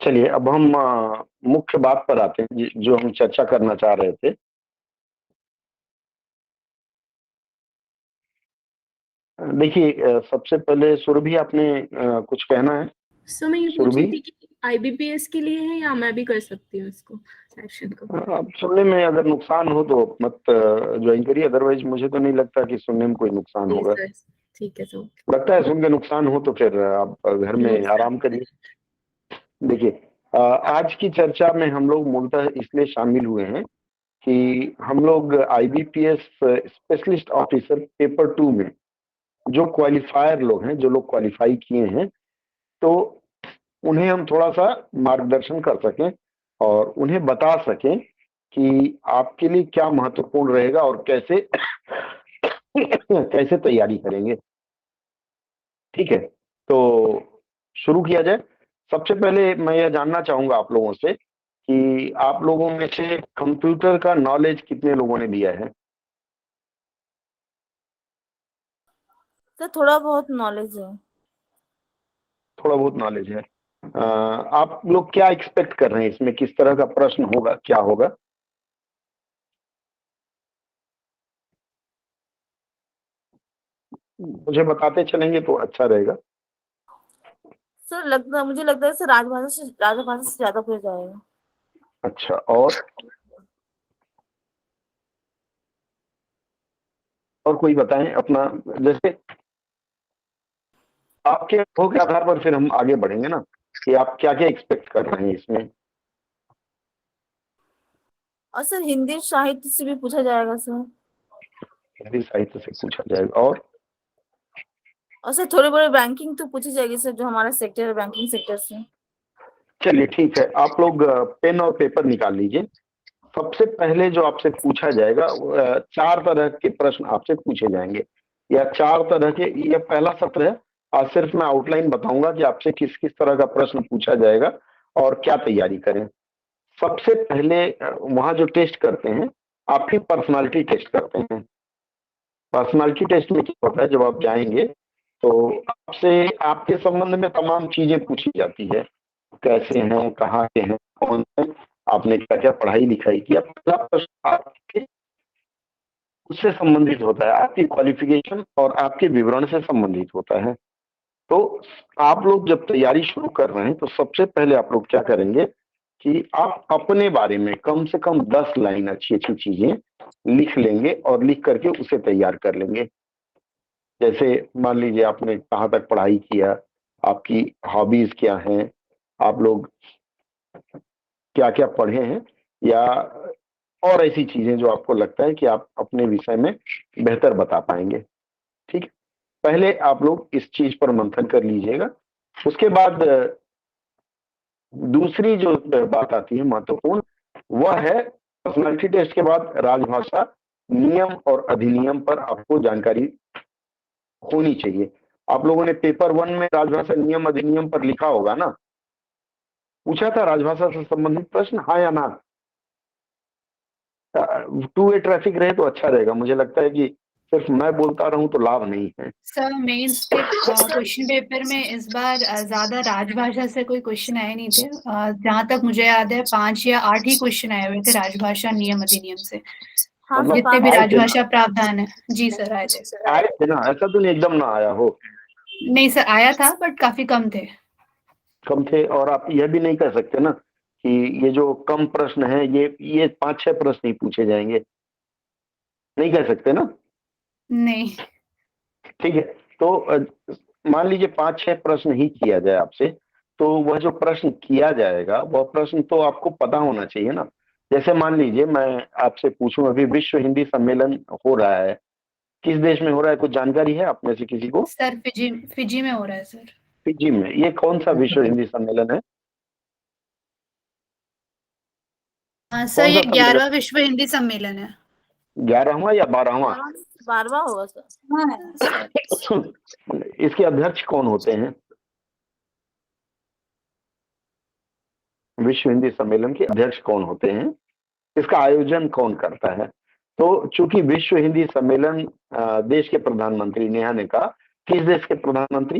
चलिए, अब हम मुख्य बात पर आते हैं जो हम चर्चा करना चाह रहे थे। देखिए, सबसे पहले सुरभि, आपने कुछ कहना है? सर मैं ये पूछ सुरभि, रही थी कि आईबीपीएस के लिए है या मैं भी कर सकती हूँ इसको, सेक्शन को? अब सुनने में अगर नुकसान हो तो मत ज्वाइन करिए, अदरवाइज मुझे तो नहीं लगता कि सुनने में कोई नुकसान जी होगा। सर, ठीक है सर। लगता है सुन के नुकसान हो तो फिर आप घर नो में सर। आराम करिए। देखिए, आज की चर्चा में हम लोग मूलतः इसलिए शामिल हुए हैं कि हम लोग आईबीपीएस स्पेशलिस्ट ऑफिसर पेपर 2 में जो क्वालिफायर लोग हैं, जो लोग क्वालिफाई किए हैं, तो उन्हें हम थोड़ा सा मार्गदर्शन कर सकें और उन्हें बता सकें कि आपके लिए क्या महत्वपूर्ण रहेगा और कैसे कैसे तैयारी करेंगे। ठीक है, तो शुरू किया जाए। सबसे पहले मैं यह जानना चाहूंगा आप लोगों से कि आप लोगों में से कंप्यूटर का नॉलेज कितने लोगों ने लिया है? सर थोड़ा बहुत नॉलेज है। थोड़ा बहुत नॉलेज है। आप लोग क्या एक्सपेक्ट कर रहे हैं, इसमें किस तरह का प्रश्न होगा, क्या होगा? मुझे बताते चलेंगे तो अच्छा रहेगा। सर मुझे लगता है सर राजभाषा से ज्यादा हो जाएगा। अच्छा, और कोई बताएं अपना, जैसे आपके अनुभव के आधार पर फिर हम आगे बढ़ेंगे ना, कि आप क्या क्या एक्सपेक्ट कर रहे हैं इसमें। और सर हिंदी साहित्य से भी पूछा जाएगा सर। हिंदी साहित्य से पूछा जाएगा। और सर थोड़ी बड़ी बैंकिंग तो पूछी जाएगी सर, जो हमारा सेक्टर है बैंकिंग सेक्टर से। चलिए ठीक है, आप लोग पेन और पेपर निकाल लीजिए। सबसे पहले जो आपसे पूछा जाएगा, 4 तरह के प्रश्न आपसे पूछे जाएंगे, या 4 तरह के, यह पहला सत्र है। आज सिर्फ मैं आउटलाइन बताऊंगा कि आपसे किस किस तरह का प्रश्न पूछा जाएगा और क्या तैयारी करें। सबसे पहले वहां जो टेस्ट करते हैं, आपकी पर्सनालिटी टेस्ट करते हैं। पर्सनालिटी टेस्ट में क्या होता है, जब आप जाएंगे तो आपसे आपके संबंध में तमाम चीजें पूछी जाती है। कैसे हैं, कहाँ के हैं, कौन है, आपने क्या क्या पढ़ाई लिखाई किया। पहला प्रश्न आपके उससे संबंधित होता है, आपकी क्वालिफिकेशन और आपके विवरण से संबंधित होता है। तो आप लोग जब तैयारी शुरू कर रहे हैं तो सबसे पहले आप लोग क्या करेंगे कि आप अपने बारे में कम से कम 10 लाइन अच्छी अच्छी चीजें लिख लेंगे और लिख करके उसे तैयार कर लेंगे। जैसे मान लीजिए आपने कहाँ तक पढ़ाई किया, आपकी हॉबीज क्या हैं, आप लोग क्या क्या पढ़े हैं, या और ऐसी चीजें जो आपको लगता है कि आप अपने विषय में बेहतर बता पाएंगे। ठीक है, पहले आप लोग इस चीज पर मंथन कर लीजिएगा। उसके बाद दूसरी जो बात आती है महत्वपूर्ण, वह है पर्सनालिटी टेस्ट के बाद राजभाषा नियम और अधिनियम पर आपको जानकारी होनी चाहिए। आप लोगों ने पेपर 1 में राजभाषा नियम अधिनियम पर लिखा होगा ना? पूछा था राजभाषा से संबंधित प्रश्न, हाँ या ना? 2 वे ट्रैफिक रहे तो अच्छा रहेगा। मुझे लगता है कि सिर्फ मैं बोलता रहूं तो लाभ नहीं है। सर मेंस के क्वेश्चन पेपर में इस बार ज्यादा राजभाषा से कोई क्वेश्चन आए नहीं थे। जहाँ तक मुझे याद है 5 या 8 ही क्वेश्चन आए हुए थे राजभाषा नियम अधिनियम से। हाँ मतलब सर, जितने भी आए थे ना? राजभाषा प्रावधान है। जी सर आए थे। आए थे ना, ऐसा तो नहीं एकदम ना आया हो। नहीं सर आया था बट काफी कम थे। कम थे, और आप यह भी नहीं कह सकते ना कि ये जो कम प्रश्न है, ये 5-6 प्रश्न ही पूछे जाएंगे। नहीं कह सकते ना? नहीं। ठीक है, तो मान लीजिए 5-6 प्रश्न ही किया जाए आपसे, तो वह जो प्रश्न किया जाएगा वह प्रश्न तो आपको पता होना चाहिए ना। जैसे मान लीजिए मैं आपसे पूछूं, अभी विश्व हिंदी सम्मेलन हो रहा है, किस देश में हो रहा है, कुछ जानकारी है आप में से किसी को? सर फिजी फिजी में हो रहा है सर। फिजी में। ये कौन सा विश्व हिंदी सम्मेलन है? सर कौन ये सा सम्मेलन? 11वां विश्व हिंदी सम्मेलन है। 11वां या 12वां? 12वां होगा सर। हाँ सर। इसके अध्यक्ष कौन होते हैं? विश्व हिंदी सम्मेलन के अध्यक्ष कौन होते हैं? इसका आयोजन कौन करता है? तो चूंकि विश्व हिंदी सम्मेलन देश के प्रधानमंत्री, नेहा ने कहा, किस देश के प्रधानमंत्री?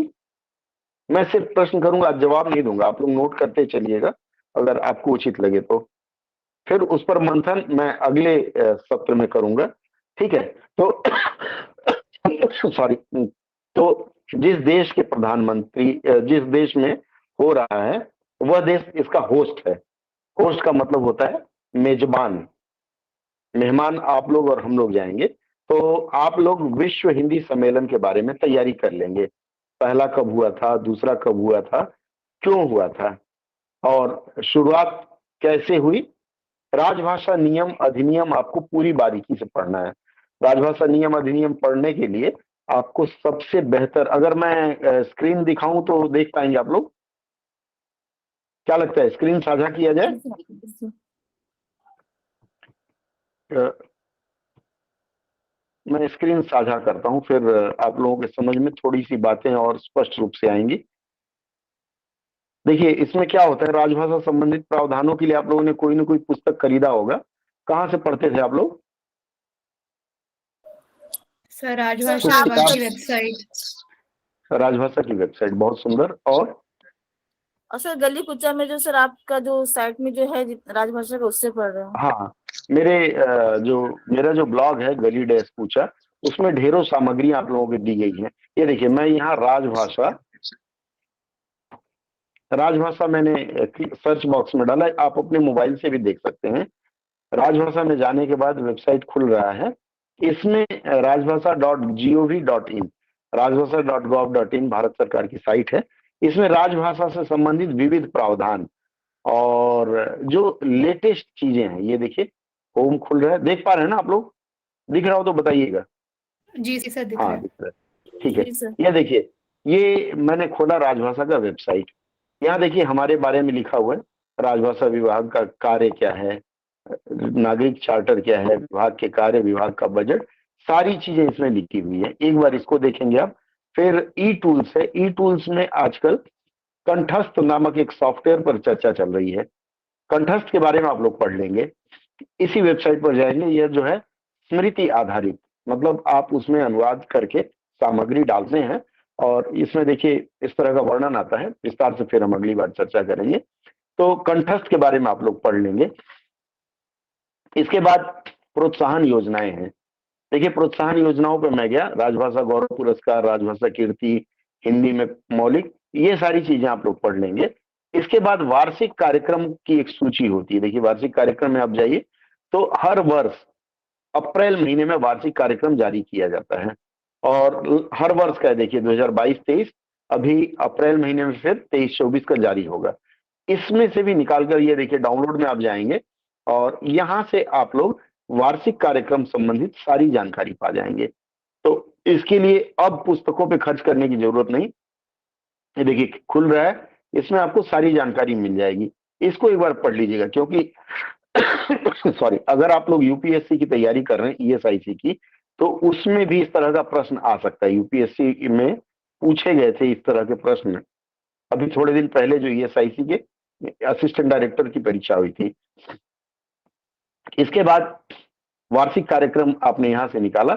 मैं सिर्फ प्रश्न करूंगा, जवाब नहीं दूंगा, आप लोग नोट करते चलिएगा अगर आपको उचित लगे तो। फिर उस पर मंथन मैं अगले सत्र में करूंगा, ठीक है। तो सॉरी, तो जिस देश के प्रधानमंत्री जिस देश में हो रहा है वह देश इसका होस्ट है। होस्ट का मतलब होता है मेजबान, मेहमान आप लोग और हम लोग जाएंगे। तो आप लोग विश्व हिंदी सम्मेलन के बारे में तैयारी कर लेंगे, पहला कब हुआ था, दूसरा कब हुआ था, क्यों हुआ था और शुरुआत कैसे हुई। राजभाषा नियम अधिनियम आपको पूरी बारीकी से पढ़ना है। राजभाषा नियम अधिनियम पढ़ने के लिए आपको सबसे बेहतर, अगर मैं स्क्रीन दिखाऊं तो देख पाएंगे आप लोग? क्या लगता है, स्क्रीन साझा किया जाए? मैं स्क्रीन साझा करता हूं, फिर आप लोगों के समझ में थोड़ी सी बातें और स्पष्ट रूप से आएंगी। देखिए इसमें क्या होता है, राजभाषा संबंधित प्रावधानों के लिए आप लोगों ने कोई ना कोई पुस्तक खरीदा होगा। कहाँ से पढ़ते थे आप लोग? सर राजभाषा विभाग की वेबसाइट। राजभाषा की वेबसाइट, बहुत सुंदर। और सर गली कुचा में जो सर आपका जो साइट में जो है राजभाषा का, उससे पढ़ रहे हो? हाँ, मेरा जो ब्लॉग है गली डैश पूछा, उसमें ढेरों सामग्री आप लोगों को दी गई है। ये देखिए मैं यहाँ राजभाषा मैंने सर्च बॉक्स में डाला, आप अपने मोबाइल से भी देख सकते हैं। राजभाषा में जाने के बाद वेबसाइट खुल रहा है, इसमें राजभाषा.gov.in, राजभाषा.gov.in भारत सरकार की साइट है। इसमें राजभाषा से संबंधित विविध प्रावधान और जो लेटेस्ट चीजें हैं, ये देखिए होम खुल रहा है, देख पा रहे हैं ना आप लोग? दिख रहा हो तो बताइएगा। जी सर दिख हाँ रहा है। दिख रहा है, ठीक है। जी सर। ये देखिए, ये मैंने खोला राजभाषा का वेबसाइट। यहाँ देखिए हमारे बारे में लिखा हुआ है, राजभाषा विभाग का कार्य क्या है, नागरिक चार्टर क्या है, विभाग के कार्य, विभाग का बजट, सारी चीजें इसमें लिखी हुई है। एक बार इसको देखेंगे आप। फिर ई टूल्स है, ई टूल्स में आजकल कंठस्थ नामक एक सॉफ्टवेयर पर चर्चा चल रही है। कंठस्थ के बारे में आप लोग पढ़ लेंगे, इसी वेबसाइट पर जाएंगे। यह जो है स्मृति आधारित, मतलब आप उसमें अनुवाद करके सामग्री डालते हैं और इसमें देखिए इस तरह का वर्णन आता है, विस्तार से फिर हम अगली बार चर्चा करेंगे। तो कंठस्थ के बारे में आप लोग पढ़ लेंगे। इसके बाद प्रोत्साहन योजनाएं हैं। देखिए प्रोत्साहन योजनाओं पे मैं गया, राजभाषा गौरव पुरस्कार, राजभाषा कीर्ति, हिंदी में मौलिक, ये सारी चीजें आप लोग पढ़ लेंगे। इसके बाद वार्षिक कार्यक्रम की एक सूची होती है। देखिए वार्षिक कार्यक्रम में आप जाइए तो हर वर्ष अप्रैल महीने में वार्षिक कार्यक्रम जारी किया जाता है और हर वर्ष का है, देखिए 2022-23, अभी अप्रैल महीने में फिर 23-24 का जारी होगा। इसमें से भी निकालकर ये देखिए डाउनलोड में आप जाएंगे और यहाँ से आप लोग वार्षिक कार्यक्रम संबंधित सारी जानकारी पा जाएंगे। तो इसके लिए अब पुस्तकों पे खर्च करने की जरूरत नहीं। ये देखिए खुल रहा है, इसमें आपको सारी जानकारी मिल जाएगी। इसको एक बार पढ़ लीजिएगा, क्योंकि सॉरी, अगर आप लोग यूपीएससी की तैयारी कर रहे हैं, ईएसआईसी की, तो उसमें भी इस तरह का प्रश्न आ सकता है। यूपीएससी में पूछे गए थे इस तरह के प्रश्न अभी थोड़े दिन पहले, जो ईएसआईसी के असिस्टेंट डायरेक्टर की परीक्षा हुई थी। इसके बाद वार्षिक कार्यक्रम आपने यहां से निकाला,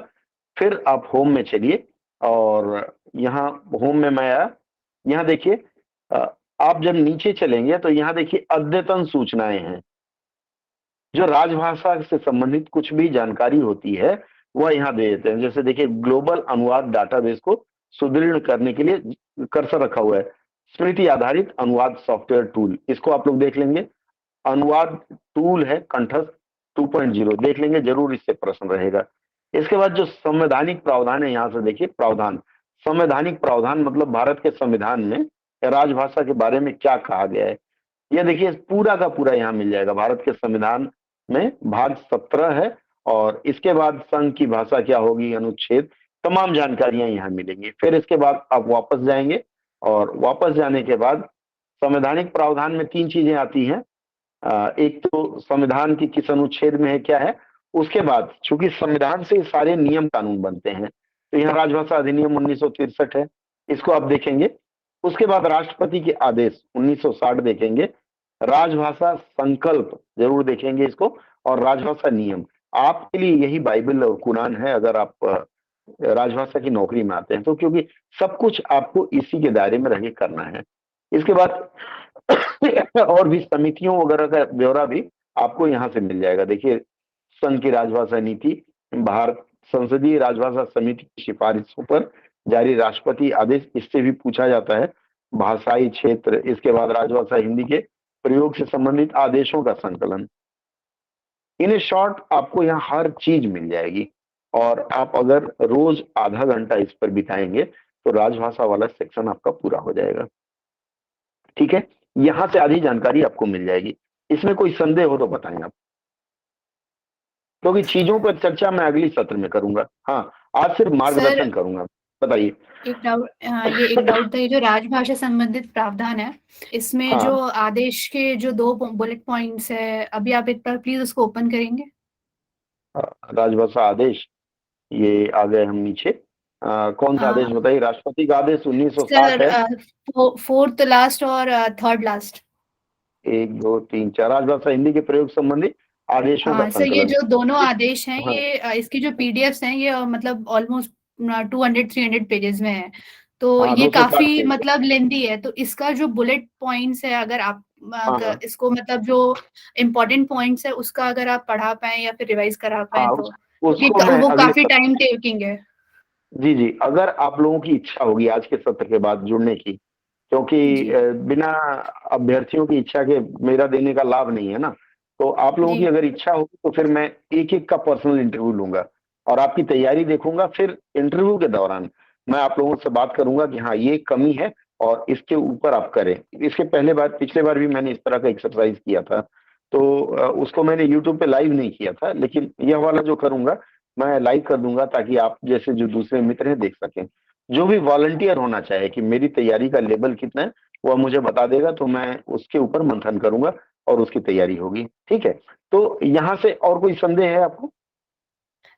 फिर आप होम में चलिए और यहाँ होम में मैं आया। यहाँ देखिए आप जब नीचे चलेंगे तो यहाँ देखिए अद्यतन सूचनाएं हैं। जो राजभाषा से संबंधित कुछ भी जानकारी होती है वह यहाँ दे देते हैं। जैसे देखिए ग्लोबल अनुवाद डाटाबेस को सुदृढ़ करने के लिए कर्सर रखा हुआ है, स्मृति आधारित अनुवाद सॉफ्टवेयर टूल, इसको आप लोग देख लेंगे। अनुवाद टूल है कंठस्थ 2.0, देख लेंगे, जरूर इससे प्रश्न रहेगा। इसके बाद जो संवैधानिक प्रावधान है, यहाँ से देखिए प्रावधान, संवैधानिक प्रावधान मतलब भारत के संविधान में राजभाषा के बारे में क्या कहा गया है, यह देखिए पूरा का पूरा यहाँ मिल जाएगा। भारत के संविधान में भाग 17 है और इसके बाद संघ की भाषा क्या होगी, अनुच्छेद, तमाम जानकारियां यहाँ मिलेंगी। फिर इसके बाद आप वापस जाएंगे और वापस जाने के बाद संवैधानिक प्रावधान में 3 चीजें आती हैं। एक तो संविधान की किस अनुच्छेद में है, क्या है। उसके बाद चूंकि संविधान से सारे नियम कानून बनते हैं, तो यहाँ राजभाषा अधिनियम 1963 है, इसको आप देखेंगे। उसके बाद राष्ट्रपति के आदेश 1960 देखेंगे, राजभाषा संकल्प जरूर देखेंगे इसको, और राजभाषा नियम। आपके लिए यही बाइबल और कुरान है। अगर आप राजभाषा की नौकरी में आते हैं, तो क्योंकि सब कुछ आपको इसी के दायरे में रह के करना है। इसके बाद और भी समितियों वगैरह का ब्यौरा भी आपको यहाँ से मिल जाएगा। देखिए, संघ की राजभाषा नीति, भारत संसदीय राजभाषा समिति की सिफारिशों पर जारी राष्ट्रपति आदेश, इससे भी पूछा जाता है। भाषाई क्षेत्र, इसके बाद राजभाषा हिंदी के प्रयोग से संबंधित आदेशों का संकलन। इन शॉर्ट आपको यहाँ हर चीज मिल जाएगी, और आप अगर रोज आधा घंटा इस पर बिताएंगे तो राजभाषा वाला सेक्शन आपका पूरा हो जाएगा। ठीक है, यहाँ से आधी जानकारी आपको मिल जाएगी। इसमें कोई संदेह हो तो बताएं आप, क्योंकि चीजों पर चर्चा मैं अगली सत्र में करूंगा। हाँ, आज सिर्फ मार्गदर्शन करूंगा। बताइए। एक डाउट, ये एक डाउट था, ये जो राजभाषा संबंधित प्रावधान है, इसमें हाँ। जो आदेश के जो 2 बुलेट पॉइंट्स है, अभी आप एक बार प्लीज उसको ओपन करेंगे। राजभाषा आदेश, ये आ गए हम नीचे। कौन सा आदेश बताइए? राष्ट्रपति का आदेश 1960 है। सर, 4th लास्ट और 3rd लास्ट। 1 2 3 4 राजभाषा हिंदी के प्रयोग संबंधी आदेशों का सर, ये संकलन। जो दोनों आदेश हैं, हाँ। ये इसकी जो पीडीएफ्स हैं, ये मतलब ऑलमोस्ट 200-300 पेजेस में है, तो हाँ, ये 260 काफी पेज। मतलब लेंदी है। तो इसका जो बुलेट पॉइंट्स है, अगर आप हाँ। इसको मतलब जो इम्पोर्टेंट पॉइंट्स है उसका अगर आप पढ़ा पाए या फिर रिवाइज करा पाए, हाँ, तो उसको मैं वो अगले काफी टाइम टेकिंग है। जी जी, अगर आप लोगों की इच्छा होगी आज के सत्र के बाद जुड़ने की, क्योंकि जी। बिना अभ्यर्थियों की इच्छा के मेरा देने का लाभ नहीं है ना, तो आप लोगों जी। की अगर इच्छा होगी तो फिर मैं एक एक का पर्सनल इंटरव्यू लूंगा और आपकी तैयारी देखूंगा। फिर इंटरव्यू के दौरान मैं आप लोगों से बात करूंगा कि हाँ, ये कमी है और इसके ऊपर आप करें। इसके पिछले बार भी मैंने इस तरह का एक्सरसाइज किया था, तो उसको मैंने यूट्यूब पे लाइव नहीं किया था, लेकिन यह वाला जो करूंगा मैं लाइव कर दूंगा, ताकि आप जैसे जो दूसरे मित्र हैं देख सकें। जो भी वॉलंटियर होना चाहे कि मेरी तैयारी का लेवल कितना है, वह मुझे बता देगा, तो मैं उसके ऊपर मंथन करूंगा और उसकी तैयारी होगी। ठीक है, तो यहाँ से और कोई संदेह है आपको?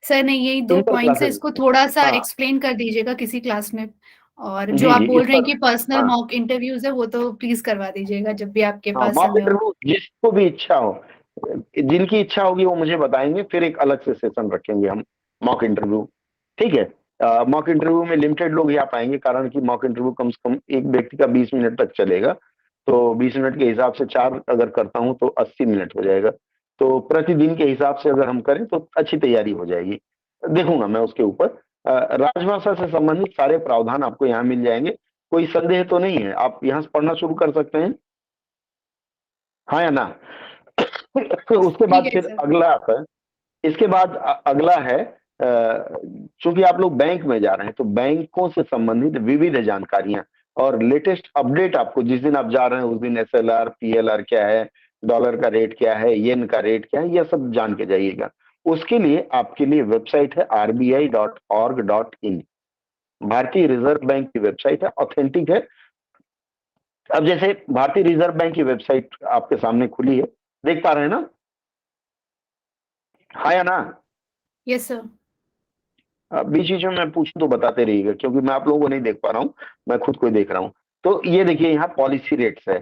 सर नहीं, यही 2 इंटर पॉइंट्स है, क्लासेस। इसको थोड़ा सा हाँ एक्सप्लेन कर दीजिएगा किसी क्लास में। और जो जी आप जी, बोल इस रहे हैं पर। कि पर्सनल हाँ मॉक इंटरव्यूज है, वो तो प्लीज करवा दीजिएगा जब भी आपके हाँ, पास मॉक समय हो। इंटरव्यू जिसको भी इच्छा हो, जिनकी इच्छा होगी वो मुझे बताएंगे, फिर एक अलग से सेशन रखेंगे हम मॉक इंटरव्यू। ठीक है, मॉक इंटरव्यू में लिमिटेड लोग ही आ पाएंगे, कारण कि मॉक इंटरव्यू कम से कम एक व्यक्ति का 20 मिनट तक चलेगा। तो 20 मिनट के हिसाब से 4 अगर करता हूं तो 80 मिनट हो जाएगा। तो प्रतिदिन के हिसाब से अगर हम करें तो अच्छी तैयारी हो जाएगी। देखूंगा मैं उसके ऊपर। राजभाषा से संबंधित सारे प्रावधान आपको यहाँ मिल जाएंगे। कोई संदेह तो नहीं है? आप यहाँ से पढ़ना शुरू कर सकते हैं, हाँ या ना? उसके ठीक बाद है फिर सर। अगला आता है। इसके बाद अगला है, चूंकि आप लोग बैंक में जा रहे हैं तो बैंकों से संबंधित विविध जानकारियां और लेटेस्ट अपडेट आपको जिस दिन आप जा रहे हैं उस दिन SLR PLR क्या है, डॉलर का रेट क्या है, येन का रेट क्या है, यह सब जान के जाइएगा। उसके लिए आपके लिए वेबसाइट है rbi.org.in। भारतीय रिजर्व बैंक की वेबसाइट है, ऑथेंटिक है। अब जैसे भारतीय रिजर्व बैंक की वेबसाइट आपके सामने खुली है, देख पा रहे हैं ना? हाँ या ना? Yes sir. बीच बीच में मैं पूछूं तो बताते रहिएगा, क्योंकि मैं आप लोगों को नहीं देख पा रहा हूँ, मैं खुद को ही देख रहा हूँ। तो ये देखिए, यहाँ पॉलिसी रेट्स है,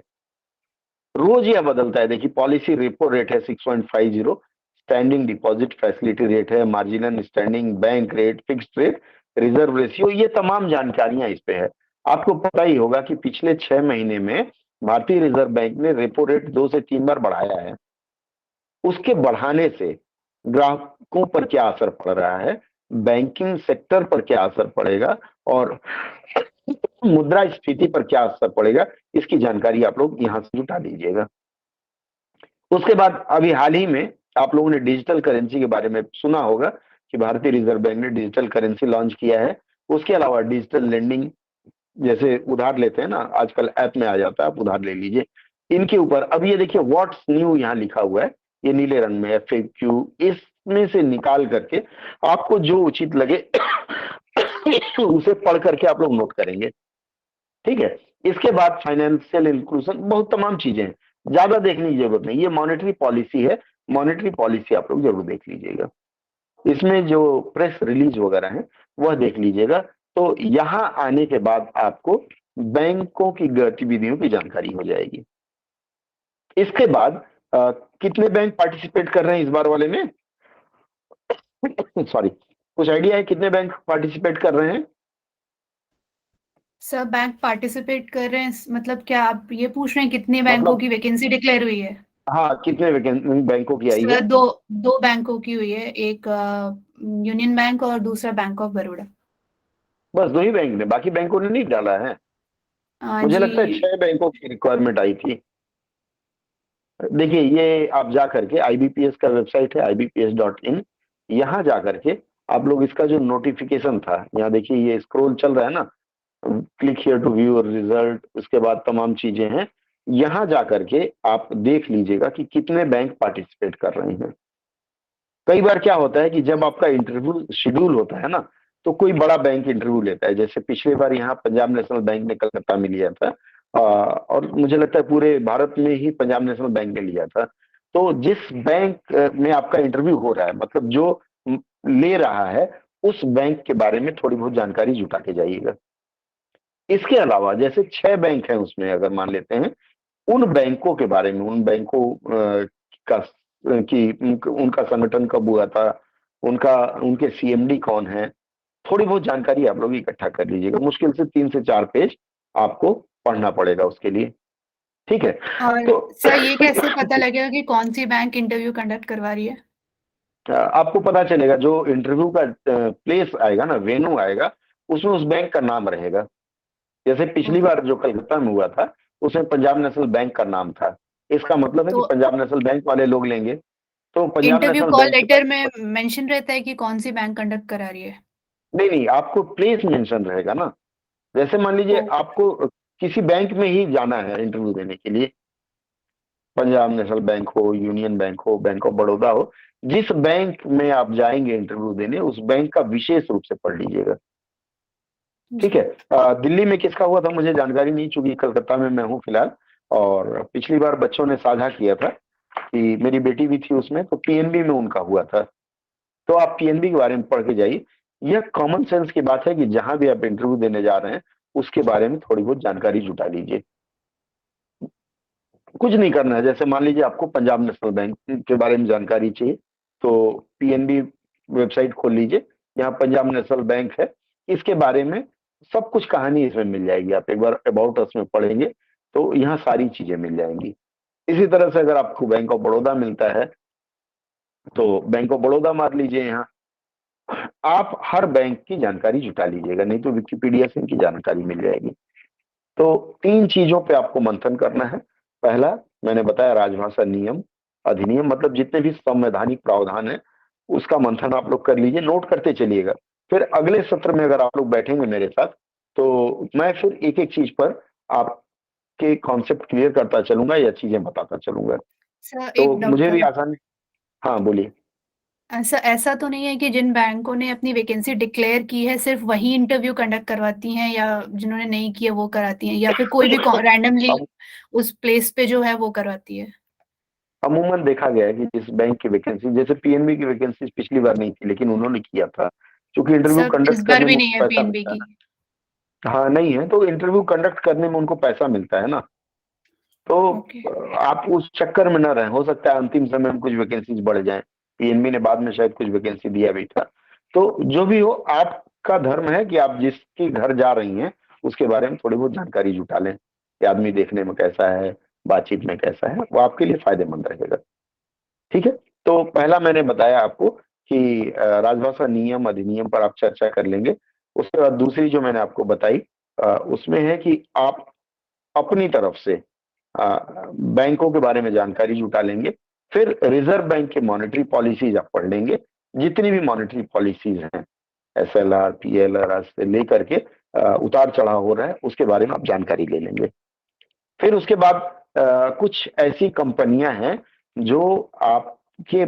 रोज यह बदलता है। देखिए, पॉलिसी रेपो रेट है 6.50, स्टैंडिंग डिपॉजिट फैसिलिटी रेट है, marginal standing bank rate, fixed rate, reserve ratio, ये तमाम जानकारियां इस पे है। आपको पता ही होगा कि पिछले 6 महीने में भारतीय रिजर्व बैंक ने रेपो रेट 2 से 3 बार बढ़ाया है। उसके बढ़ाने से ग्राहकों पर क्या असर पड़ रहा है, बैंकिंग सेक्टर पर क्या असर पड़ेगा और मुद्रा स्फीति पर क्या असर पड़ेगा, इसकी जानकारी आप लोग यहां से जुटा लीजिएगा। उसके बाद अभी हाल ही में आप लोगों ने डिजिटल करेंसी के बारे में सुना होगा कि भारतीय रिजर्व बैंक ने डिजिटल करेंसी लॉन्च किया है। उसके अलावा डिजिटल लेंडिंग, जैसे उधार लेते हैं ना, आजकल ऐप में आ जाता है, आप उधार ले लीजिए। इनके ऊपर अब ये देखिए व्हाट्स न्यू यहाँ लिखा हुआ है, ये नीले रंग में FAQ, इसमें से निकाल करके आपको जो उचित लगे उसे पढ़ करके आप लोग नोट करेंगे। ठीक है, इसके बाद फाइनेंशियल इंक्लूजन, बहुत तमाम चीजें हैं, ज्यादा देखने की जरूरत नहीं। ये मॉनेटरी पॉलिसी है, मॉनेटरी पॉलिसी आप लोग जरूर देख लीजिएगा। इसमें जो प्रेस रिलीज वगैरह है वह देख लीजिएगा। तो यहाँ आने के बाद आपको बैंकों की गतिविधियों की जानकारी हो जाएगी। इसके बाद कितने बैंक पार्टिसिपेट कर रहे हैं इस बार वाले में? सॉरी, कुछ आइडिया है कितने बैंक पार्टिसिपेट कर रहे हैं? सब बैंक पार्टिसिपेट कर रहे हैं, मतलब क्या आप ये पूछ रहे हैं कितने बैंकों मतलब की वैकेंसी डिक्लेयर हुई है? हाँ, कितने बैंकों की आई है? सर दो बैंकों की हुई है, एक यूनियन बैंक और दूसरा बैंक ऑफ बड़ौदा। बस 2 ही बैंक ने, बाकी बैंकों ने नहीं डाला है? मुझे जी। लगता है 6 बैंकों की रिक्वायरमेंट आई थी। देखिए, ये आप जा करके आईबीपीएस का वेबसाइट है ibps.in, यहाँ जा करके आप लोग इसका जो नोटिफिकेशन था, यहाँ देखिए ये स्क्रॉल चल रहा है ना, click here to view result, उसके बाद तमाम चीजें हैं, यहाँ जा करके आप देख लीजिएगा कि कितने बैंक पार्टिसिपेट कर रहे हैं। कई बार क्या होता है कि जब आपका इंटरव्यू शेड्यूल होता है ना, तो कोई बड़ा बैंक इंटरव्यू लेता है, जैसे पिछली बार यहाँ पंजाब नेशनल बैंक ने कलकत्ता में लिया था, और मुझे लगता है पूरे भारत में ही पंजाब नेशनल बैंक ने लिया था। तो जिस बैंक में आपका इंटरव्यू हो रहा है, मतलब जो ले रहा है, उस बैंक के बारे में थोड़ी बहुत जानकारी जुटा के जाइएगा। इसके अलावा जैसे 6 बैंक हैं उसमें, अगर मान लेते हैं, उन बैंकों के बारे में, उन बैंकों का उनका संगठन कब हुआ था, उनके सीएमडी कौन है, थोड़ी बहुत जानकारी आप लोग इकट्ठा कर लीजिएगा। मुश्किल से 3 से 4 पेज आपको पढ़ना पड़ेगा उसके लिए, ठीक है? और तो सर ये कैसे पता लगेगा कि कौन सी बैंक इंटरव्यू कंडक्ट करवा रही है? आपको पता चलेगा, जो इंटरव्यू का प्लेस आएगा ना, वेन्यू आएगा, उसमें उस बैंक का नाम रहेगा। जैसे पिछली बार जो कलकत्ता में हुआ था, उसमें पंजाब नेशनल बैंक का नाम था। इसका मतलब है कि तो पंजाब नेशनल बैंक वाले लोग लेंगे, तो Punjab interview national call bank के लेटर पास। में मेंशन रहता है कि कौन सी बैंक कंडक्ट करा रही है? नहीं नहीं, आपको प्लेस मेंशन रहेगा ना। जैसे मान लीजिए ओ, आपको किसी बैंक में ही जाना है इंटरव्यू देने के लिए, पंजाब नेशनल बैंक हो, यूनियन बैंक हो, बैंक ऑफ बड़ौदा हो, जिस बैंक में आप जाएंगे इंटरव्यू देने, उस बैंक का विशेष रूप से पढ़ लीजिएगा, ठीक जी। है? दिल्ली में किसका हुआ था मुझे जानकारी नहीं, चूंकि कलकत्ता में मैं हूँ फिलहाल, और पिछली बार बच्चों ने साझा किया था कि मेरी बेटी भी थी उसमें, तो पीएनबी में उनका हुआ था। तो आप पीएनबी के बारे में पढ़ के जाइए। यह कॉमन सेंस की बात है कि जहां भी आप इंटरव्यू देने जा रहे हैं, उसके बारे में थोड़ी बहुत जानकारी जुटा लीजिए। कुछ नहीं करना है, जैसे मान लीजिए आपको पंजाब नेशनल बैंक के बारे में जानकारी चाहिए, तो पीएनबी वेबसाइट खोल लीजिए, यहाँ पंजाब नेशनल बैंक है, इसके बारे में सब कुछ कहानी इसमें मिल जाएगी। आप एक बार अबाउट अस में पढ़ेंगे तो यहाँ सारी चीजें मिल जाएंगी। इसी तरह से अगर आपको बैंक ऑफ बड़ौदा मिलता है, तो बैंक ऑफ बड़ौदा मार लीजिए यहाँ। आप हर बैंक की जानकारी जुटा लीजिएगा, नहीं तो विकिपीडिया से इनकी जानकारी मिल जाएगी। तो 3 चीजों पे आपको मंथन करना है। पहला, मैंने बताया, राजभाषा नियम अधिनियम, मतलब जितने भी संवैधानिक प्रावधान है, उसका मंथन आप लोग कर लीजिए, नोट करते चलिएगा। फिर अगले सत्र में अगर आप लोग बैठेंगे मेरे साथ, तो मैं फिर एक एक चीज पर आपके कॉन्सेप्ट क्लियर करता चलूंगा या चीजें बताता चलूंगा, सर तो एक डाउट मुझे था। भी आसानी। हाँ बोलिए। ऐसा ऐसा तो नहीं है कि जिन बैंकों ने अपनी वैकेंसी डिक्लेयर की है सिर्फ वही इंटरव्यू कंडक्ट करवाती हैं, या जिन्होंने नहीं किया वो कराती हैं, या फिर कोई भी रैंडमली उस प्लेस पे जो है वो करवाती है? अमूमन देखा गया है कि जिस बैंक की वैकेंसी, जैसे पीएनबी की वैकेंसी पिछली बार नहीं थी, लेकिन उन्होंने किया था, क्योंकि इंटरव्यू सर इस कंडक्ट बार करने भी में नहीं उनको है पैसा पीएनबी मिलता की। है। हाँ नहीं है, तो इंटरव्यू कंडक्ट करने में उनको पैसा मिलता है ना, तो ओके। आप उस चक्कर में न रहें। हो सकता है अंतिम समय में कुछ वैकेंसीज बढ़ जाए, पीएनबी ने बाद में शायद कुछ वैकेंसी दिया भी था। तो जो भी हो, आपका धर्म है कि आप जिसके घर जा रही हैं उसके बारे में थोड़ी बहुत जानकारी जुटा लें, कि आदमी देखने में कैसा है, बातचीत में कैसा है, वो आपके लिए फायदेमंद रहेगा, ठीक है? तो पहला मैंने बताया आपको कि राजभाषा नियम अधिनियम पर आप चर्चा कर लेंगे। उसके बाद दूसरी जो मैंने आपको बताई, उसमें है कि आप अपनी तरफ से बैंकों के बारे में जानकारी जुटा लेंगे। फिर रिजर्व बैंक के मॉनेटरी पॉलिसीज आप पढ़ लेंगे, जितनी भी मॉनेटरी पॉलिसीज हैं, एसएलआर पीएलआर आज से लेकर के उतार चढ़ाव हो रहा है, उसके बारे में आप जानकारी ले लेंगे। फिर उसके बाद कुछ ऐसी कंपनियां हैं जो आपके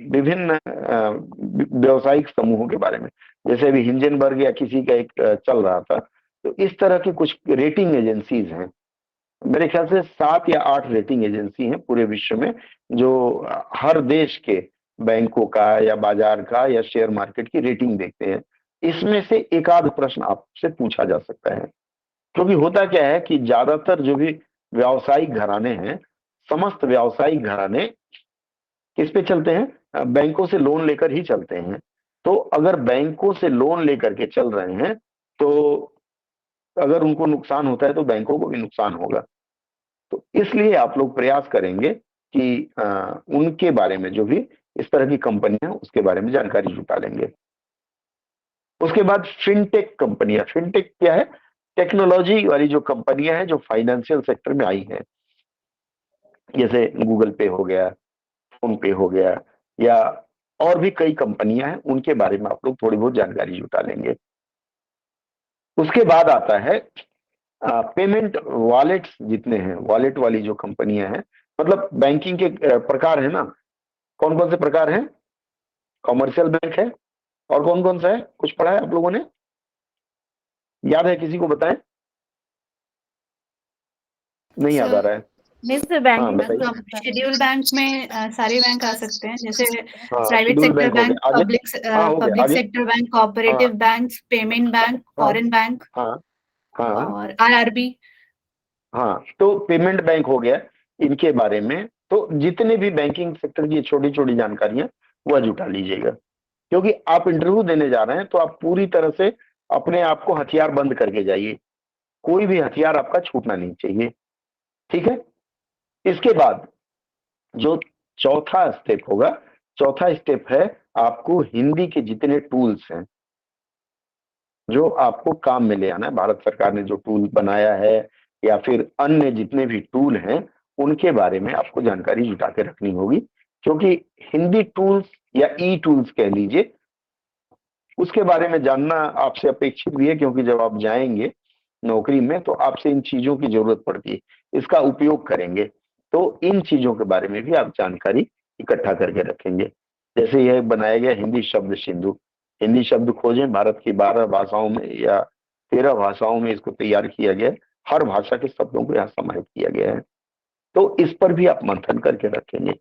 विभिन्न व्यावसायिक समूहों के बारे में, जैसे अभी हिंजनबर्ग या किसी का एक चल रहा था, तो इस तरह की कुछ रेटिंग एजेंसीज हैं। मेरे ख्याल से 7 या 8 रेटिंग एजेंसी हैं पूरे विश्व में, जो हर देश के बैंकों का या बाजार का या शेयर मार्केट की रेटिंग देखते हैं। इसमें से एक आध प्रश्न आपसे पूछा जा सकता है, क्योंकि होता क्या है कि ज्यादातर जो भी व्यावसायिक घराने हैं, समस्त व्यावसायिक घराने किस पे चलते हैं? बैंकों से लोन लेकर ही चलते हैं। तो अगर बैंकों से लोन लेकर के चल रहे हैं तो अगर उनको नुकसान होता है तो बैंकों को भी नुकसान होगा। तो इसलिए आप लोग प्रयास करेंगे कि उनके बारे में जो भी इस तरह की कंपनियां उसके बारे में जानकारी जुटा लेंगे। उसके बाद फिनटेक कंपनियां, फिनटेक क्या है? टेक्नोलॉजी वाली जो कंपनियां हैं जो फाइनेंशियल सेक्टर में आई हैं, जैसे गूगल पे हो गया, फोन पे हो गया, या और भी कई कंपनियां हैं, उनके बारे में आप लोग थोड़ी बहुत जानकारी जुटा लेंगे। उसके बाद आता है पेमेंट वॉलेट्स जितने हैं, वॉलेट वाली जो कंपनियां हैं, मतलब बैंकिंग के प्रकार है ना, कौन कौन से प्रकार हैं? कॉमर्शियल बैंक है, और कौन कौन सा है? कुछ पढ़ा है आप लोगों ने? याद है? किसी को बताएं, नहीं याद आ रहा है। नहीं सर, बैंकिंग बताइए। शेड्यूल बैंक में सारे बैंक आ सकते हैं, जैसे हाँ, प्राइवेट शेड्यूल सेक्टर बैंक हो बैंक, गया, आगे? हो गया, पब्लिक आगे? Sector bank, cooperative bank, payment bank, हाँ फॉरेन बैंक हाँ हाँ और आरआरबी। हाँ, तो पेमेंट बैंक हो गया, इनके बारे में तो जितने भी बैंकिंग सेक्टर की छोटी छोटी जानकारियां वह जुटा लीजिएगा, क्योंकि आप इंटरव्यू देने जा रहे हैं तो आप पूरी तरह से अपने आप को हथियार बंद करके जाइए, कोई भी हथियार आपका छूटना नहीं चाहिए, ठीक है? इसके बाद जो चौथा स्टेप होगा, चौथा स्टेप है आपको हिंदी के जितने टूल्स हैं जो आपको काम में ले आना है, भारत सरकार ने जो टूल बनाया है या फिर अन्य जितने भी टूल हैं उनके बारे में आपको जानकारी जुटा के रखनी होगी, क्योंकि हिंदी टूल्स या ई टूल्स कह लीजिए, उसके बारे में जानना आपसे अपेक्षित भी है, क्योंकि जब आप जाएंगे नौकरी में तो आपसे इन चीजों की जरूरत पड़ती है, इसका उपयोग करेंगे, तो इन चीजों के बारे में भी आप जानकारी इकट्ठा करके रखेंगे। जैसे यह बनाया गया हिंदी शब्द सिंधु, हिंदी शब्द खोजें, भारत की 12 भाषाओं में या 13 भाषाओं में इसको तैयार किया गया है, हर भाषा के शब्दों को यहाँ समाहित किया गया है, तो इस पर भी आप मंथन करके रखेंगे।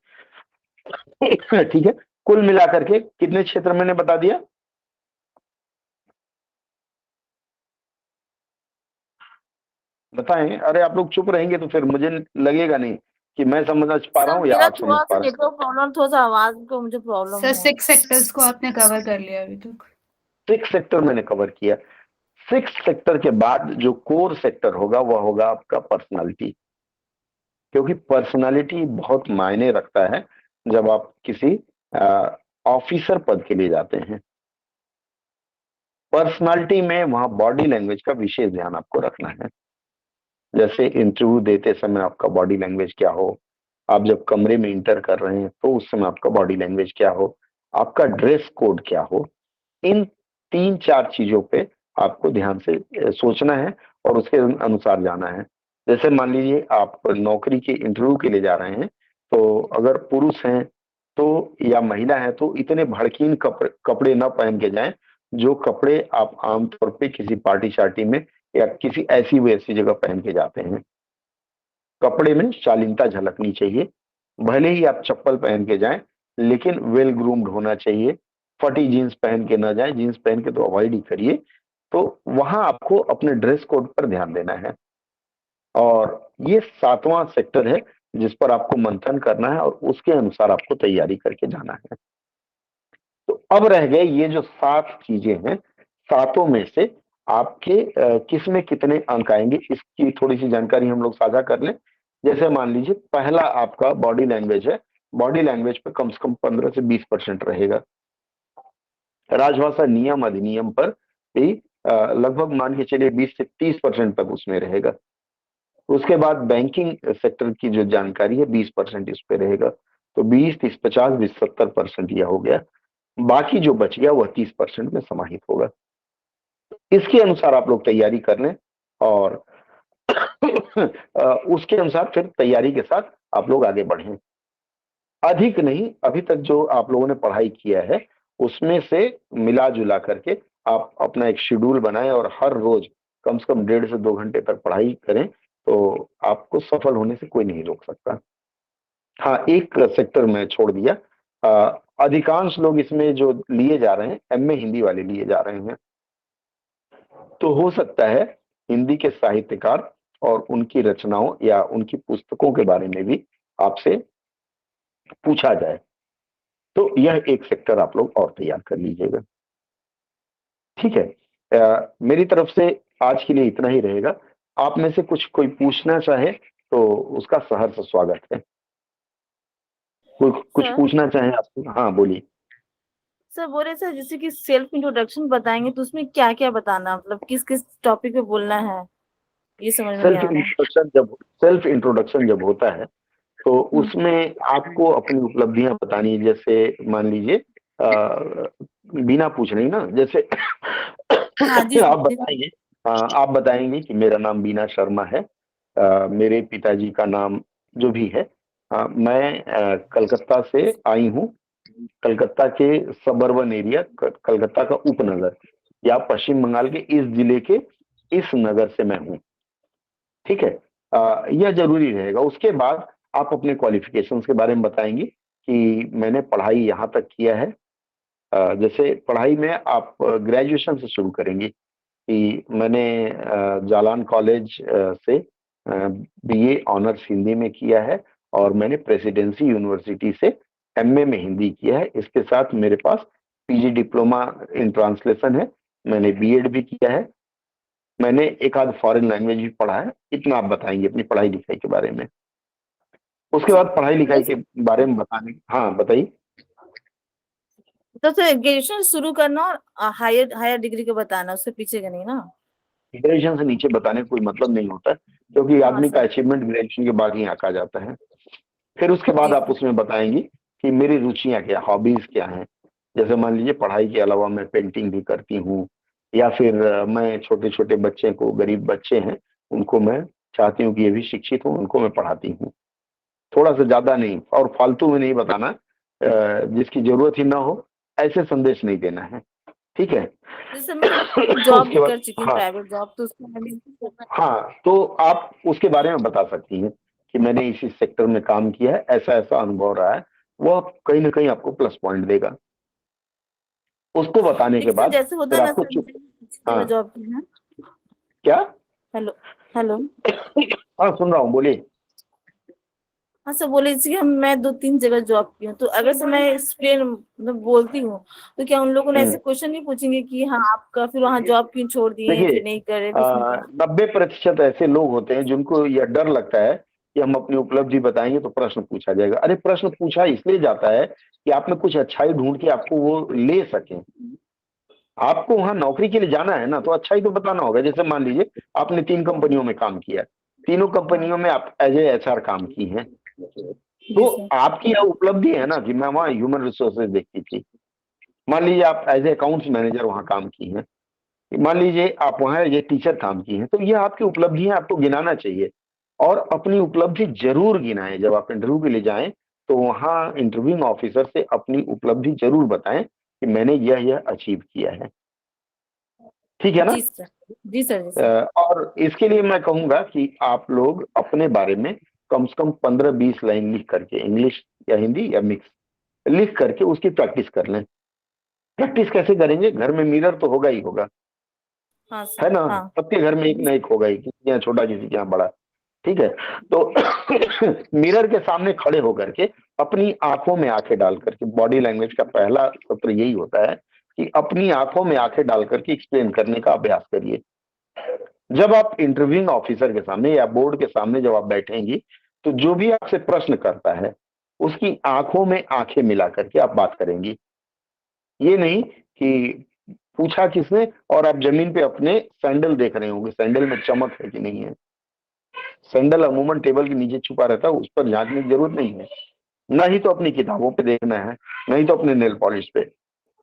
ठीक है, कुल मिलाकर के कितने क्षेत्र मैंने बता दिया? बताएं, अरे आप लोग चुप रहेंगे तो फिर मुझे लगेगा नहीं कि मैं समझ पा रहा हूँ या मेरा आप समझ थोड़ा पा सा रहे हैं। नेटवर्क प्रॉब्लम, थोड़ा सा आवाज को मुझे प्रॉब्लम सर 6 सेक्टर्स को आपने कवर कर लिया अभी तक। 6 सेक्टर मैंने कवर किया। 6 सेक्टर के बाद जो कोर सेक्टर होगा वह होगा आपका पर्सनालिटी, क्योंकि पर्सनालिटी बहुत मायने रखता है जब आप किसी ऑफिसर पद के लिए जाते हैं। पर्सनालिटी में वहां बॉडी लैंग्वेज का विशेष ध्यान आपको रखना है, जैसे इंटरव्यू देते समय आपका बॉडी लैंग्वेज क्या हो, आप जब कमरे में इंटर कर रहे हैं तो उस समय आपका बॉडी लैंग्वेज क्या हो, आपका ड्रेस कोड क्या हो, इन 3-4 चीजों पे आपको ध्यान से सोचना है और उसके अनुसार जाना है। जैसे मान लीजिए आप नौकरी के इंटरव्यू के लिए जा रहे हैं, तो अगर पुरुष हैं तो या महिला है तो इतने भड़कीन कपड़े ना पहन के जाएं, जो कपड़े आप आमतौर पे किसी पार्टी शार्टी में या किसी ऐसी वैसी जगह पहन के जाते हैं। कपड़े में शालीनता झलकनी चाहिए, भले ही आप चप्पल पहन के जाएं लेकिन वेल ग्रूम्ड होना चाहिए, फटी जीन्स पहन के ना जाएं, जीन्स पहन के तो अवॉइड ही करिए। तो वहां आपको अपने ड्रेस कोड पर ध्यान देना है, और ये 7वां सेक्टर है जिस पर आपको मंथन करना है और उसके अनुसार आपको तैयारी करके जाना है। तो अब रह गए ये जो 7 चीजें हैं, 7 में से आपके किस में कितने अंक आएंगे इसकी थोड़ी सी जानकारी हम लोग साझा कर लें। जैसे मान लीजिए पहला आपका बॉडी लैंग्वेज है, बॉडी लैंग्वेज पे कम से कम 15 से 20% रहेगा। राजभाषा नियम अधिनियम पर भी लगभग मान के चलिए 20 से 30% तक उसमें रहेगा। उसके बाद बैंकिंग सेक्टर की जो जानकारी है 20% इस पे रहेगा, तो 20, 30, 50, 20, 70% यह हो गया। बाकी जो बच गया वह 30% में समाहित होगा। इसके अनुसार आप लोग तैयारी कर लें और उसके अनुसार फिर तैयारी के साथ आप लोग आगे बढ़ें। अधिक नहीं, अभी तक जो आप लोगों ने पढ़ाई किया है उसमें से मिला जुला करके आप अपना एक शेड्यूल बनाएं और हर रोज कम से कम 1.5 से 2 घंटे तक पढ़ाई करें, तो आपको सफल होने से कोई नहीं रोक सकता। हाँ, एक सेक्टर में छोड़ दिया, अधिकांश लोग इसमें जो लिए जा रहे हैं एमए हिंदी वाले लिए जा रहे हैं, तो हो सकता है हिंदी के साहित्यकार और उनकी रचनाओं या उनकी पुस्तकों के बारे में भी आपसे पूछा जाए, तो यह एक सेक्टर आप लोग और तैयार कर लीजिएगा। ठीक है, मेरी तरफ से आज के लिए इतना ही रहेगा। आप में से कोई पूछना चाहे तो उसका सहर्ष स्वागत है। कुछ सर पूछना चाहे आपको? हाँ बोलिए। सर बोल रहे सर जैसे कि सेल्फ इंट्रोडक्शन बताएंगे तो उसमें क्या क्या बताना, मतलब किस किस टॉपिक पे बोलना है, ये समझ में नहीं आ रहा है। सेल्फ इंट्रोडक्शन जब होता है तो हम्म, उसमें आपको अपनी उपलब्धियां बतानी है। जैसे मान लीजिए बिना पूछ रही ना, जैसे हाँ जी आप जी बताएंगे, आप बताएंगे कि मेरा नाम बीना शर्मा है, मेरे पिताजी का नाम जो भी है, मैं कलकत्ता से आई हूँ, कलकत्ता के सबर्बन एरिया, कलकत्ता का उपनगर या पश्चिम बंगाल के इस जिले के इस नगर से मैं हूँ। ठीक है, यह जरूरी रहेगा। उसके बाद आप अपने क्वालिफिकेशंस के बारे में बताएंगे कि मैंने पढ़ाई यहाँ तक किया है। जैसे पढ़ाई में आप ग्रेजुएशन से शुरू करेंगे कि मैंने जालान कॉलेज से बीए ऑनर्स हिंदी में किया है और मैंने प्रेसिडेंसी यूनिवर्सिटी से एमए में हिंदी किया है। इसके साथ मेरे पास पीजी डिप्लोमा इन ट्रांसलेशन है, मैंने बीएड भी किया है, मैंने एक आध फॉरेन लैंग्वेज भी पढ़ा है। इतना आप बताएंगे अपनी पढ़ाई लिखाई के बारे में। उसके बाद पढ़ाई लिखाई के बारे में बताने, हाँ बताइए। तो सर ग्रेजुएशन शुरू करना और हायर हायर डिग्री का बताना, उससे पीछे का नहीं ना। ग्रेजुएशन से नीचे बताने का कोई मतलब नहीं होता, क्योंकि हाँ आदमी का सर अचीवमेंट ग्रेजुएशन के बाद ही आका जाता है। फिर उसके बाद जी आप उसमें बताएंगे कि मेरी रुचियां क्या, हॉबीज क्या हैं। जैसे मान लीजिए पढ़ाई के अलावा मैं पेंटिंग भी करती हूँ, या फिर मैं छोटे छोटे बच्चे को, गरीब बच्चे हैं उनको मैं चाहती हूँ कि ये भी शिक्षित हो, उनको मैं पढ़ाती हूँ। थोड़ा सा ज्यादा नहीं और फालतू में नहीं बताना, जिसकी जरूरत ही ना हो ऐसे संदेश नहीं देना है। ठीक है। जैसे मैं जॉब उसके भी बाद कर चुकी हूँ, हाँ, प्राइवेट जॉब, तो उसमें मैंने हाँ तो आप उसके बारे में बता सकती हैं कि मैंने इसी सेक्टर में काम किया है, ऐसा ऐसा अनुभव रहा है। वो कहीं ना कहीं आपको प्लस पॉइंट देगा। उसको बताने के लेकिन सर बाद जैसे होता फिर है ना आपको सर, चुप। जगह हाँ जॉब की है। क्या? Hello hello. हाँ सुन रहा हूँ, बोलिए। हाँ सर बोले कि हम मैं 2-3 जगह जॉब की हूँ, तो अगर से मैं एक्सप्लेन मतलब बोलती हूँ तो क्या उन लोगों ने ऐसे क्वेश्चन नहीं पूछेंगे कि हाँ आपका फिर वहाँ जॉब क्यों छोड़ दिए, देखिए फिर नहीं करे तो उसमें क्या। 90% ऐसे लोग होते हैं जिनको यह डर लगता है कि हम अपनी उपलब्धि बताएंगे तो प्रश्न पूछा जाएगा। अरे प्रश्न पूछा इसलिए जाता है कि आप में कुछ अच्छाई ढूंढ के आपको वो ले सकें। आपको वहां नौकरी के लिए जाना है ना, तो अच्छा ही तो बताना होगा। जैसे मान लीजिए आपने 3 कंपनियों में काम किया, तीनों हाँ कंपनियों में आप एज ए एचआर काम की हैं, जी तो सर। आपकी यह उपलब्धि है ना कि मैं वहाँ ह्यूमन रिसोर्सेज देखती थी। मान लीजिए आप एज ए अकाउंट्स मैनेजर वहाँ काम की हैं, मान लीजिए आप वहाँ ये टीचर काम की हैं, तो ये आपकी उपलब्धियां आपको गिनाना चाहिए। और अपनी उपलब्धि जरूर गिनाएं। जब आप इंटरव्यू के लिए जाएं तो वहाँ इंटरव्यूइंग ऑफिसर से अपनी उपलब्धि जरूर बताएं कि मैंने यह अचीव किया है। ठीक है ना? जी सर जी सर जी सर। और इसके लिए मैं कहूंगा कि आप लोग अपने बारे में कम से कम 15-20 लाइन लिख करके, इंग्लिश या हिंदी या मिक्स, लिख करके उसकी प्रैक्टिस कर लें। प्रैक्टिस कैसे करेंगे? घर में मिरर तो होगा ही होगा, हाँ है सर ना? हाँ सबके घर में एक जी ना एक होगा ही, किसी के यहाँ छोटा किसी के यहाँ बड़ा। ठीक है, तो मिरर के सामने खड़े होकर के अपनी आंखों में आंखें डाल करके, बॉडी लैंग्वेज का पहला सत्र यही होता है कि अपनी आंखों में आंखें डाल करके एक्सप्लेन करने का अभ्यास करिए। जब आप इंटरव्यूइंग ऑफिसर के सामने या बोर्ड के सामने जब आप बैठेंगी, तो जो भी आपसे प्रश्न करता है उसकी आंखों में आंखें मिला करके आप बात करेंगी। ये नहीं कि पूछा किसने और आप जमीन पे अपने सैंडल देख रहे होंगे, सैंडल में चमक है कि नहीं है। सैंडल अमूमन टेबल के नीचे छुपा रहता है, उस पर झांकने की जरूरत नहीं है। न ही तो अपनी किताबों पे देखना है, नहीं तो अपने नेल पॉलिश पे।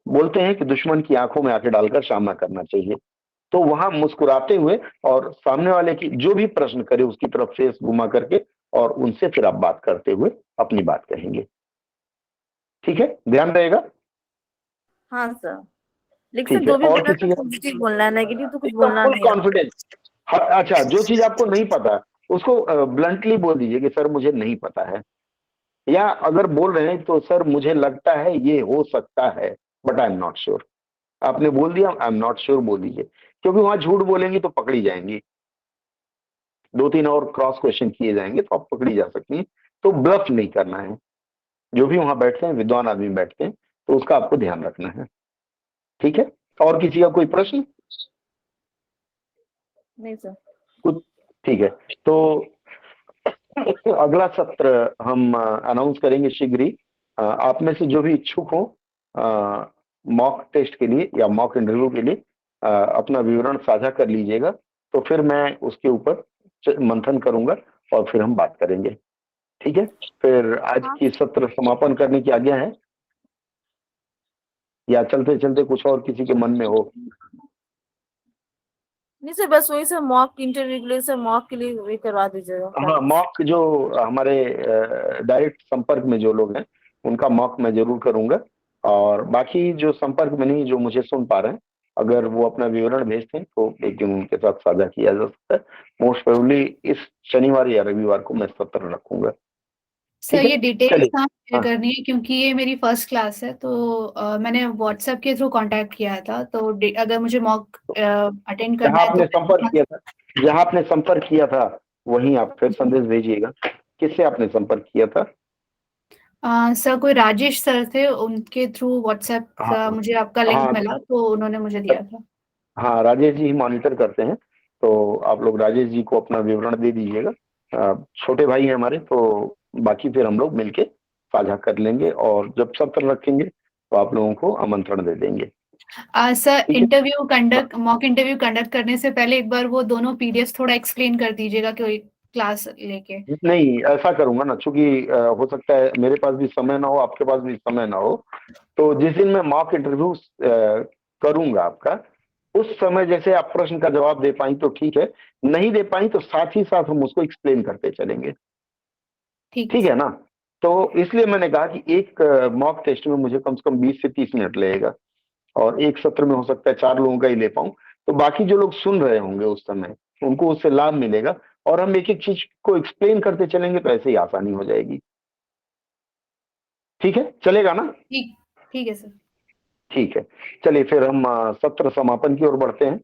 बोलते हैं कि दुश्मन की आंखों में आंखें डालकर सामना करना चाहिए। तो वहां मुस्कुराते हुए और सामने वाले की जो भी प्रश्न करे उसकी तरफ फेस घुमा करके और उनसे फिर आप बात करते हुए अपनी बात कहेंगे। ठीक है, ध्यान रहेगा। हाँ सर। लेकिन सर ठीक है, जो भी और बोलना किसी है का? पॉजिटिव बोलना है, नेगेटिव तो कुछ एकदम बोलना फुल नहीं है। कॉन्फिडेंस। अच्छा, जो चीज आपको नहीं पता उसको ब्लंटली बोल दीजिए कि सर मुझे नहीं पता है, या अगर बोल रहे हैं तो सर मुझे लगता है ये हो सकता है but I am not sure. आपने बोल दिया आई एम नॉट श्योर बोल दीजिए, क्योंकि वहां झूठ बोलेंगी तो पकड़ी जाएंगी। 2-3 और क्रॉस क्वेश्चन किए जाएंगे तो आप पकड़ी जा सकती हैं। तो ब्लफ नहीं करना है। जो भी वहां बैठते हैं विद्वान आदमी बैठते हैं, तो उसका आपको ध्यान रखना है। ठीक है, और किसी का कोई प्रश्न? नहीं सर। कुछ ठीक है, तो अगला सत्र हम अनाउंस करेंगे शीघ्र ही। आप में से जो भी इच्छुक हो मॉक टेस्ट के लिए या मॉक इंटरव्यू के लिए अपना विवरण साझा कर लीजिएगा, तो फिर मैं उसके ऊपर मंथन करूंगा और फिर हम बात करेंगे। ठीक है, फिर आज की सत्र समापन करने की आज्ञा है, या चलते चलते कुछ और किसी के मन में हो? नहीं सर, बस वही सर मॉक इंटरव्यू के लिए, सर मॉक के लिए वही करवा दीजिएगा। हाँ, मॉक जो हमारे डायरेक्ट संपर्क में जो लोग हैं उनका मॉक मैं जरूर करूंगा, और बाकी जो संपर्क में नहीं, जो मुझे सुन पा रहे हैं, अगर वो अपना विवरण भेजते हैं तो एक दिन उनके साथ साझा किया जा सकता है। मोस्ट प्रोबेबली इस शनिवार या रविवार को मैं सत्र रखूंगा। सर ये डिटेल्स चलिए। कहाँ शेयर हाँ। करनी है, क्योंकि ये मेरी फर्स्ट क्लास है, तो मैंने व्हाट्सएप के थ्रू कांटेक्ट किया था, तो अगर मुझे मॉक अटेंड करना जहाँ है आपने तो संपर्क किया था, जहाँ आपने संपर्क किया था वहीं आप फिर संदेश भेजिएगा। किससे आपने संपर्क किया था? सर कोई राजेश सर थे, उनके थ्रू व्हाट्सएप का हाँ मुझे आपका लिंक हाँ मिला, तो उन्होंने मुझे दिया था। हाँ, राजेश जी ही मॉनिटर करते हैं, तो आप लोग राजेश जी को अपना विवरण दे दीजिएगा। छोटे भाई हैं हमारे, तो बाकी फिर हम लोग मिलके साझा कर लेंगे, और जब सत्र रखेंगे तो आप लोगों को आमंत्रण दे देंगे। सर ठीक है। Interview conduct mock interview conduct करने से पहले एक बार वो दोनों पीडीएफ थोड़ा एक्सप्लेन कर दीजिएगा कोई क्लास लेके। नहीं, ऐसा करूंगा ना, चूंकि हो सकता है मेरे पास भी समय ना हो, आपके पास भी समय ना हो, तो जिस दिन मैं मॉक इंटरव्यू करूंगा आपका, उस समय जैसे आप प्रश्न का जवाब दे पाई तो ठीक है, नहीं दे पाई तो साथ ही साथ हम उसको एक्सप्लेन करते चलेंगे। ठीक है ना? तो इसलिए मैंने कहा कि एक मॉक टेस्ट में मुझे कम से कम 20 से 30 मिनट लगेगा, और एक सत्र में हो सकता है 4 लोगों का ही ले पाऊं, तो बाकी जो लोग सुन रहे होंगे उस समय उनको उससे लाभ मिलेगा, और हम एक एक चीज को एक्सप्लेन करते चलेंगे तो ऐसे ही आसानी हो जाएगी। ठीक है, चलेगा ना? ठीक ठीक है सर। ठीक है, चलिए फिर हम सत्र समापन की ओर बढ़ते हैं।